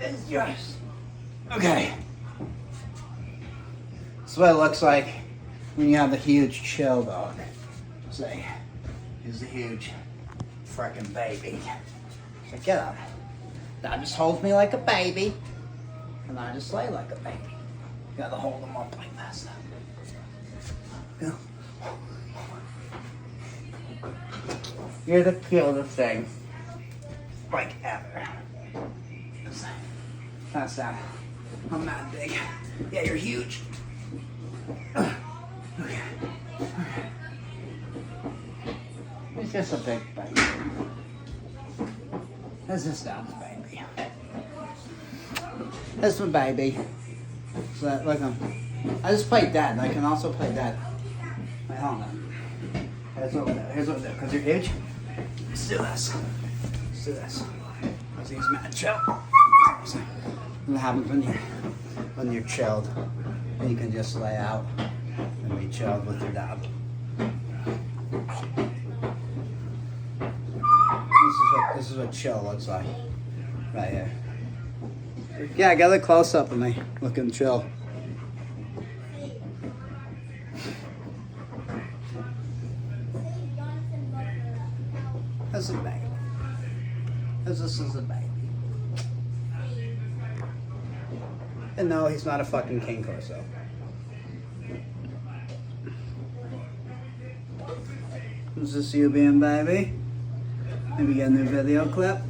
is yours. Okay. That's what it looks like when you have a huge chill dog. Say, here's a huge freaking baby. So get up. Now just holds me like a baby, and I just lay like a baby. You gotta hold them up like this. Yeah. You're the cutest thing, like ever. That's that. I'm not big. Yeah, you're huge. Okay. It's just a big baby. This is Dad's baby. This is my baby. So that, look, I just played Dad, and I can also play Dad. Wait, hold on. Here's what we'll do. Here's what we'll do. Because you're huge. Let's do this. Let's do this. Because he's mad chill. What happens when you're chilled? And you can just lay out and be chilled with your dog. This is what chill looks like. Right here. Yeah, get a close up of me looking chill. This is a baby. This is a baby. And no, he's not a fucking King Corso. Is this you being baby? Maybe get a new video clip?